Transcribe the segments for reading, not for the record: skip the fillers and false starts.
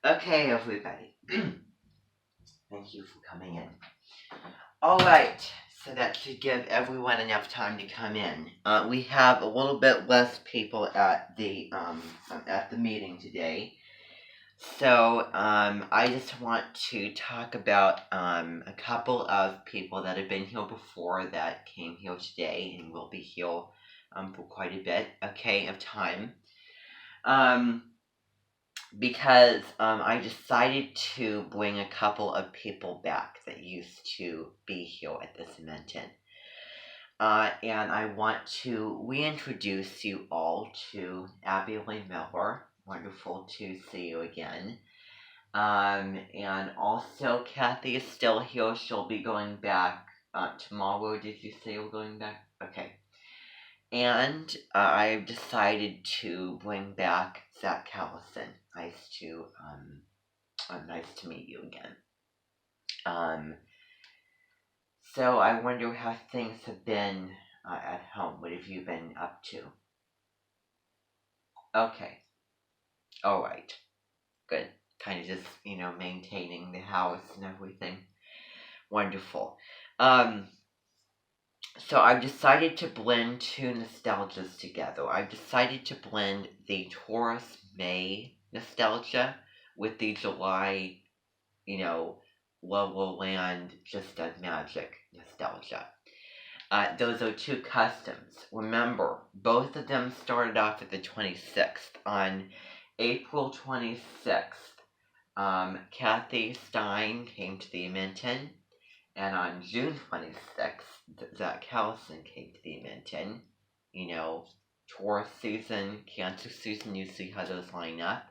Okay, everybody. Thank you for coming in. All right, so that should give everyone enough time to come in. We have a little bit less people at the meeting today, so I just want to talk about a couple of people that have been here before that came here today and will be here for quite a bit, of time. Because I decided to bring a couple of people back that used to be here at this convention. And I want to reintroduce you all to Abby Lee Miller. Wonderful to see you again. And also Kathy is still here. She'll be going back tomorrow. Did you say you're going back? Okay. And I've decided to bring back Zach Callison. Nice to meet you again. So I wonder how things have been at home. What have you been up to? Okay. All right. Good. Kind of just, maintaining the house and everything. Wonderful. So I've decided to blend two nostalgias together. I've decided to blend the Taurus May nostalgia with the July, Lower Land Just a Magic nostalgia. Those are two customs. Remember, both of them started off at the 26th. On April 26th, Kathy Stein came to the Minton. And on June 26th, Zach Callison came to the Minton. Taurus season, Cancer season, you see how those line up.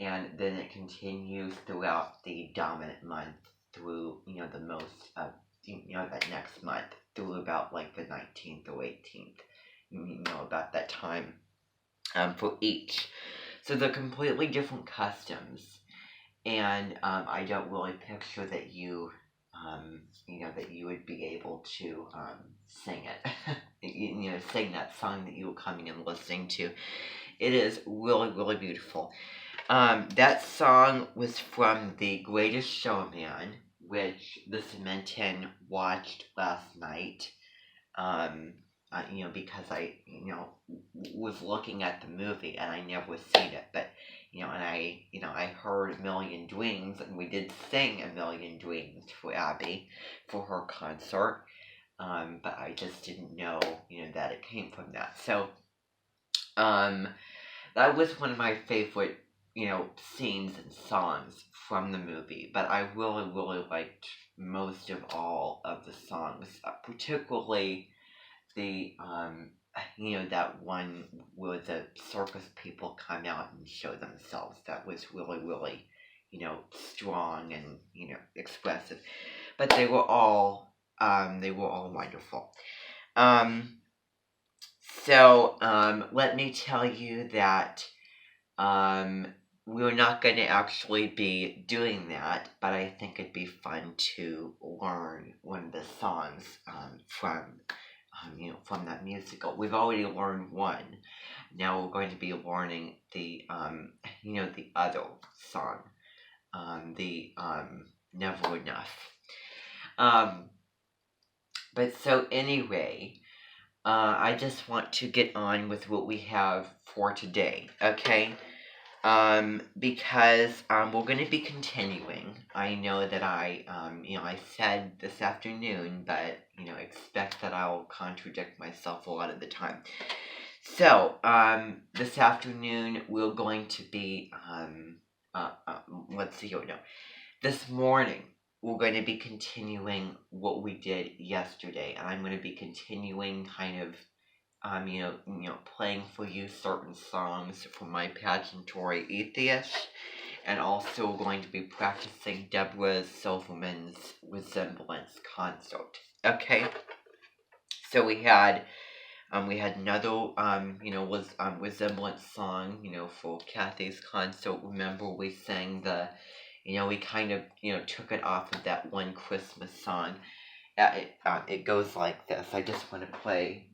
And then it continues throughout the dominant month through, the most of, that next month through about like the 19th or 18th, about that time for each. So they're completely different customs. and I don't really picture that that you would be able to sing it. Sing that song that you were coming and listening to. It is really, really beautiful. That song was from The Greatest Showman, which the Cementon watched last night. Because I, was looking at the movie and I never seen it, but I heard A Million Dreams, and we did sing A Million Dreams for Abby for her concert, but I just didn't know, that it came from that. So, that was one of my favorite, scenes and songs from the movie, but I really, really liked most of all of the songs, particularly the that one where the circus people come out and show themselves. That was really, really, strong and expressive. But they were all wonderful. Let me tell you that we're not going to actually be doing that, but I think it'd be fun to learn one of the songs from that musical. We've already learned one. Now we're going to be learning the other song, the Never Enough. But so anyway, I just want to get on with what we have for today, okay? Because we're going to be continuing. I know that I said this afternoon, but expect that I'll contradict myself a lot of the time. So this afternoon we're going to be let's see here. No, this morning we're going to be continuing what we did yesterday, and I'm going to be continuing kind of playing for you certain songs from my pageantry Atheist, and also going to be practicing Deborah Silverman's Resemblance concert. Okay, so we had another was Resemblance song for Kathy's concert. Remember, we sang we kind of took it off of that one Christmas song. It goes like this. I just want to play.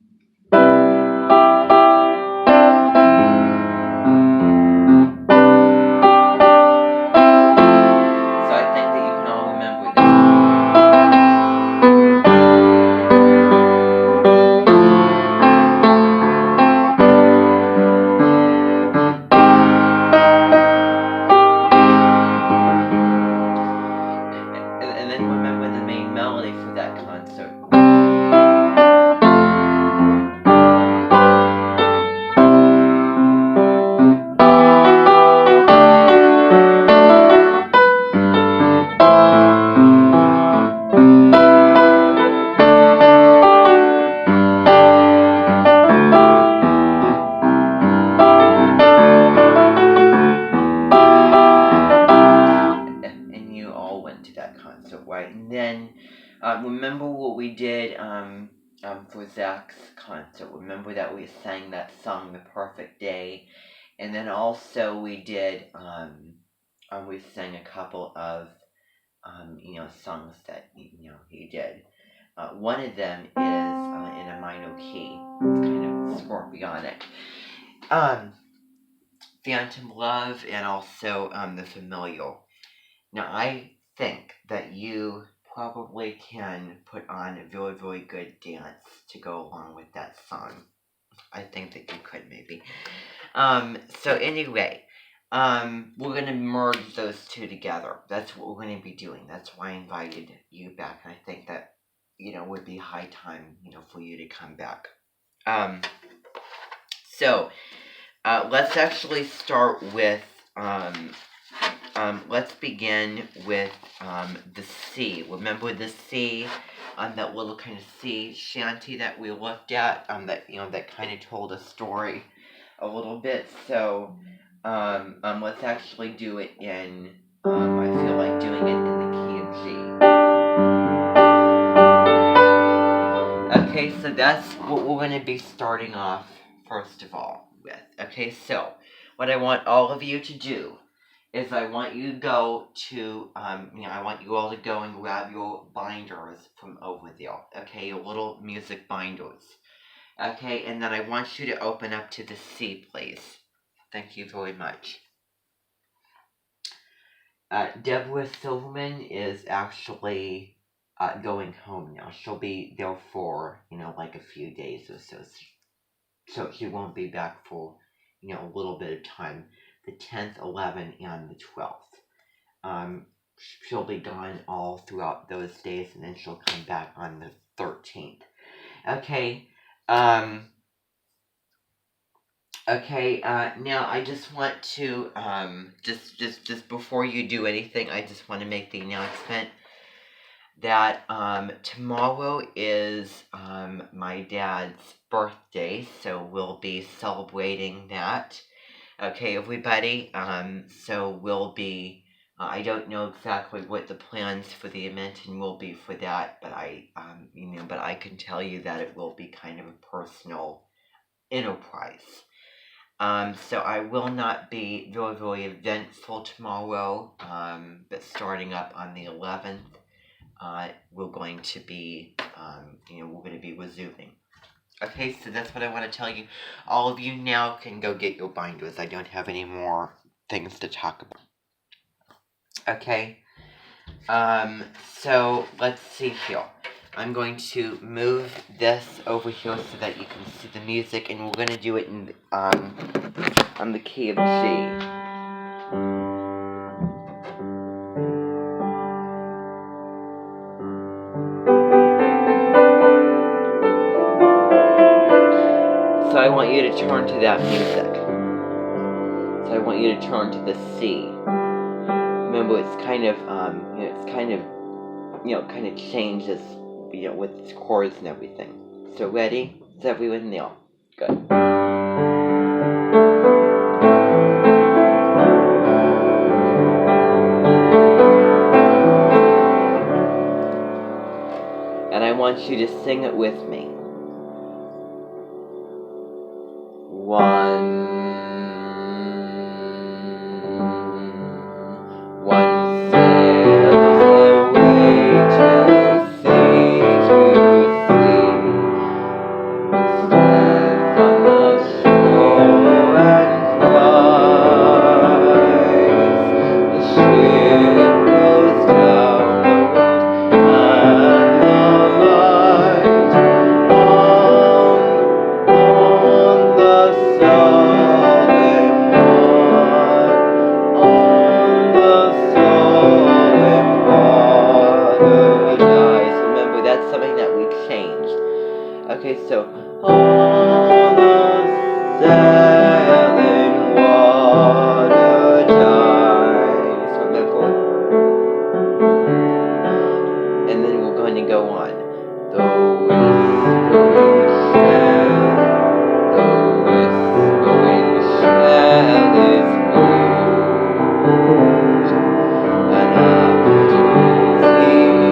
Remember what we did for Zach's concert. Remember that we sang that song, The Perfect Day, and then also we did we sang a couple of songs that he did. One of them is in a minor key. It's kind of scorpionic. Phantom Love, and also The Familiar. Now I think that you probably can put on a very, very good dance to go along with that song. I think that you could maybe. So anyway, we're going to merge those two together. That's what we're going to be doing. That's why I invited you back. And I think that, would be high time, for you to come back. So, let's actually start with, let's begin with the C. Remember the C, that little kind of sea shanty that we looked at, that kind of told a story a little bit. So, let's actually do it in. I feel like doing it in the key of G. Okay, so that's what we're going to be starting off first of all with. Okay, so what I want all of you to do is I want you to go to, I want you all to go and grab your binders from over there, okay, your little music binders, okay, and then I want you to open up to the C, please. Thank you very much. Deborah Silverman is actually going home now. She'll be there for, like a few days or so. So she won't be back for, a little bit of time. The 10th, 11th, and the 12th. She'll be gone all throughout those days, and then she'll come back on the 13th. Okay. Now I just want to, just before you do anything, I just want to make the announcement that, tomorrow is, my dad's birthday, so we'll be celebrating that. Okay, everybody, so we'll be, I don't know exactly what the plans for the event will be for that, but but I can tell you that it will be kind of a personal enterprise. So I will not be very, very eventful tomorrow, but starting up on the 11th, we're going to be, resuming. Okay, so that's what I want to tell you. All of you now can go get your binders. I don't have any more things to talk about. Okay, so let's see here. I'm going to move this over here so that you can see the music, and we're going to do it in on the key of G. So I want you to turn to that music. So I want you to turn to the C. Remember, it's kind of, kind of changes, with its chords and everything. So ready? Is everyone there? Good. And I want you to sing it with me. 1. Okay, so on the sailing water dies. Remember? And then we're going to go on. The whispering shell, is moved, and after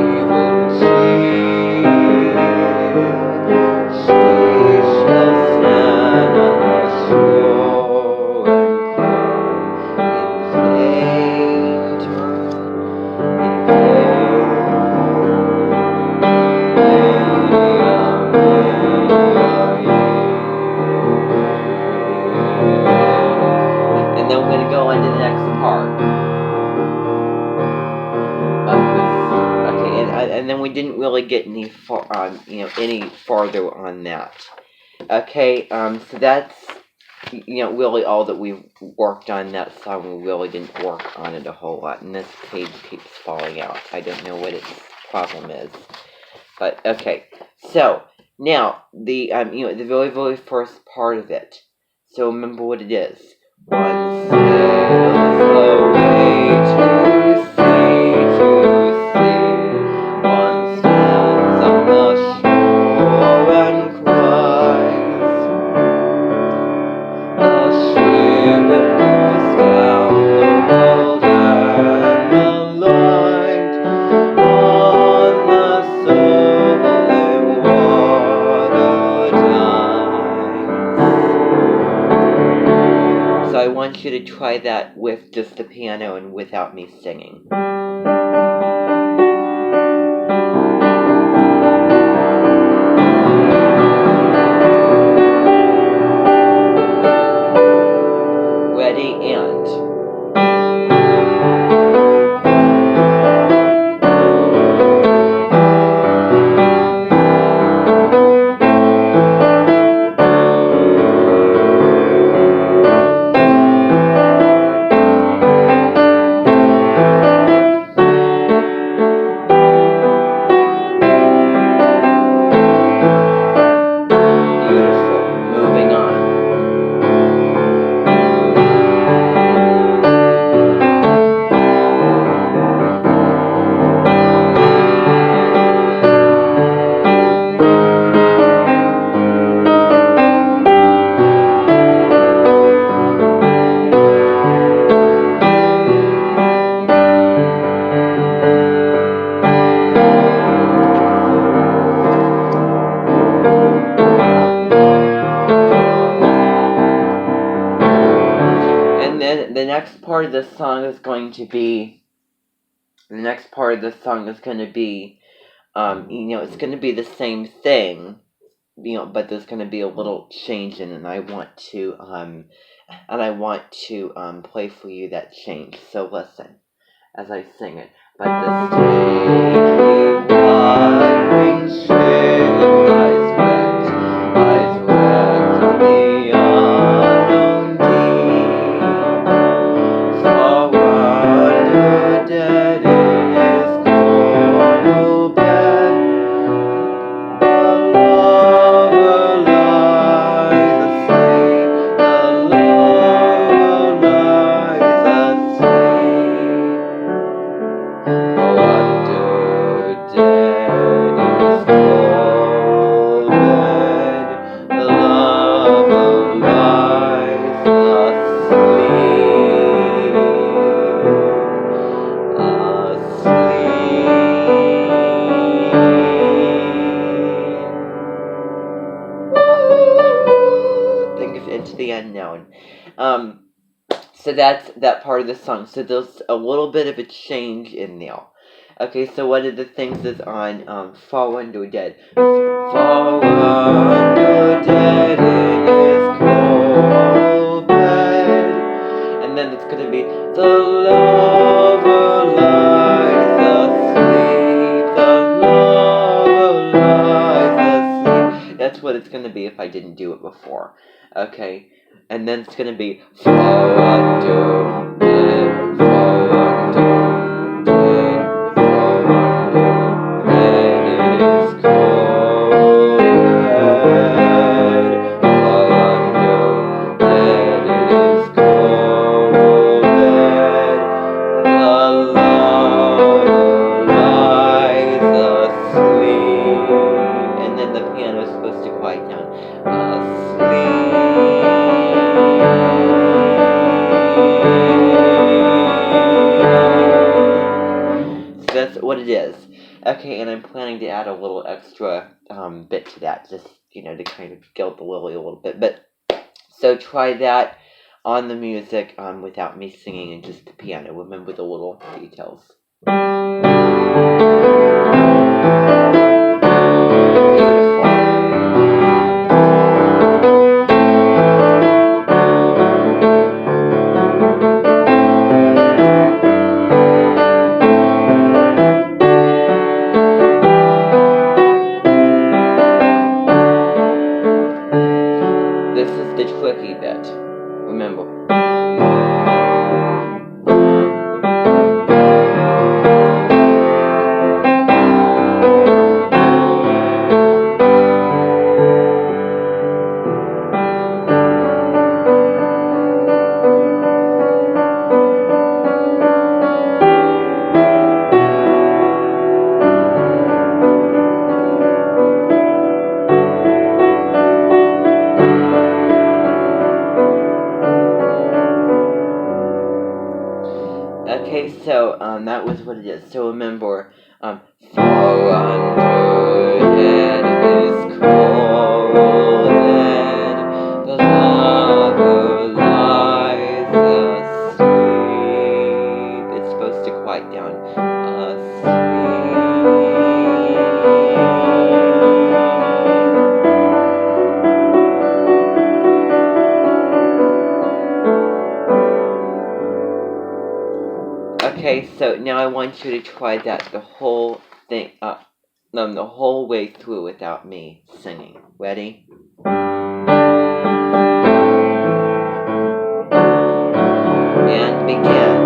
evil cheer, she shall stand on the shore and cry in And then we're going to go on to the next part. And then we didn't really get any farther on that. Okay, so that's really all that we worked on that song. We really didn't work on it a whole lot, and this page keeps falling out. I don't know what its problem is, but okay. So now the the very, very first part of it. So remember what it is. One sails away to sea. One stands on the shore and cries. A ship goes down the world and the light on the sullen water dies. So I want want you to try that with just the piano and without me singing. Ready, and... The next part of the song is going to be, it's going to be the same thing, but there's going to be a little change in it, and I want to play for you that change. So listen as I sing it. But the stately winding shade lies wet on the unknown deep. Far under dead in his coral bed, the lover lies asleep. The lover lies asleep. Under dead in his coral bed, the lover lies asleep. Things into the unknown. So that's that part of the song. So there's a little bit of a change in there. Okay, so one of the things is on Fall Under Dead. Fall under dead in his coral bed. And then it's going to be the lover lies asleep. The lover lies asleep. That's what it's going to be if I didn't do it before. Okay, and then it's going to be fall under dead, fall under dead, fall under dead in his cold bed, fall under dead in his cold bed, the lover lies asleep, and then the piano is supposed to quiet down, asleep. That's what it is. Okay, and I'm planning to add a little extra bit to that, just, to kind of gild the lily a little bit. But, so try that on the music without me singing and just the piano. Remember the little details. This is the tricky bit. Remember. Okay, so that was what it is. So remember, fall under dead is coral head, the lover lies quiet down. Okay, so now I want you to try that the whole thing up, the whole way through without me singing. Ready? And begin.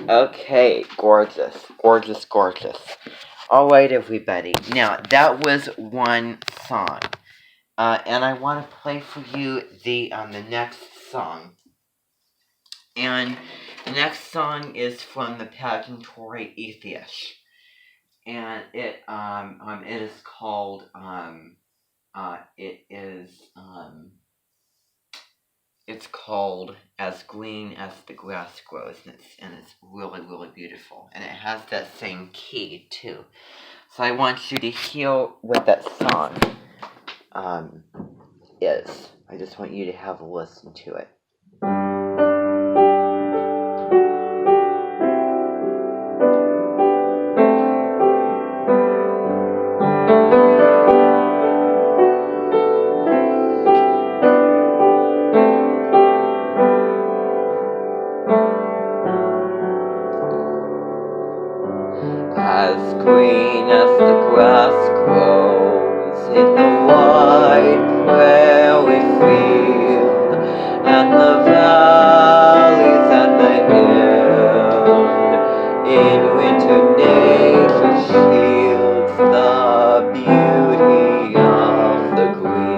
Okay, gorgeous, gorgeous, gorgeous. All right, everybody. Now, that was one song. And I want to play for you the next song. And the next song is from the pageantry Atheist. And it is called, it's called As Green as the Grass Grows, and it's really, really beautiful. And it has that same key, too. So I want you to hear what that song is. I just want you to have a listen to it. As green as the grass grows in the wide prairie field, and the valleys and the hills, in winter nature shields the beauty of the green.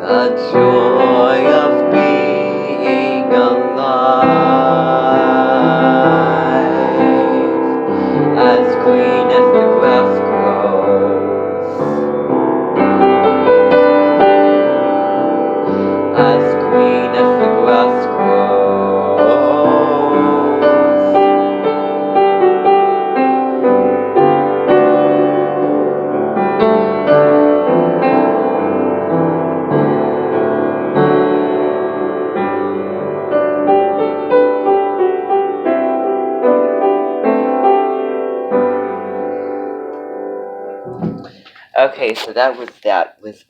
The joy of being alive, as green as the grass grows, as green as the grass grows. Okay, so that was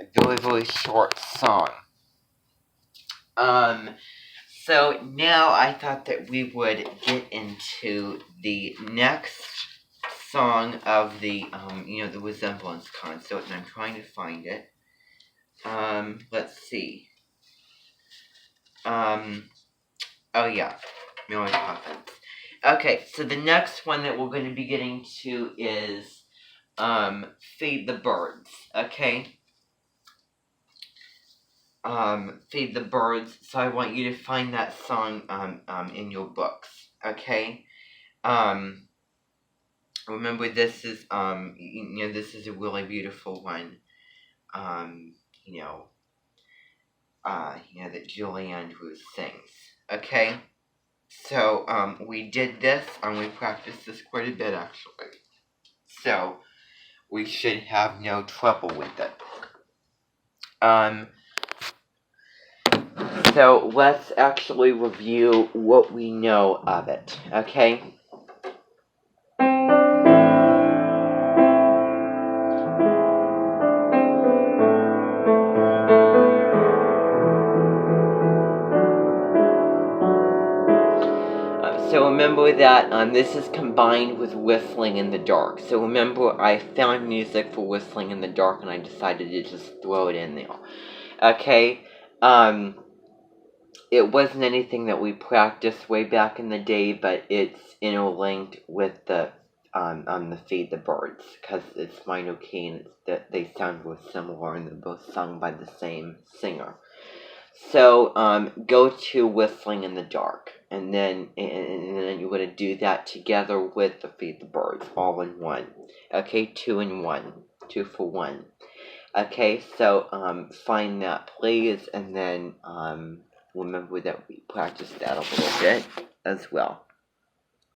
a very, very short song. So now I thought that we would get into the next song of the, the resemblance concert, and I'm trying to find it. Let's see. Oh yeah, Mary Poppins. Okay, so the next one that we're going to be getting to is, Feed the Birds, okay? Feed the Birds, so I want you to find that song, in your books, okay? Remember this is, this is a really beautiful one, that Julie Andrews sings, okay? So, we did this, and we practiced this quite a bit, actually. So, we should have no trouble with it. So let's actually review what we know of it, okay? So remember that this is combined with Whistling in the Dark. So remember, I found music for Whistling in the Dark, and I decided to just throw it in there. Okay, it wasn't anything that we practiced way back in the day, but it's interlinked with the Feed the Birds, because it's minor key and they sound real similar, and they're both sung by the same singer. So, go to Whistling in the Dark, and then you're going to do that together with the Feed the Birds, all in one. Okay, 2 in 1, 2 for 1. Okay, so, find that please, and then, remember that we practiced that a little bit as well.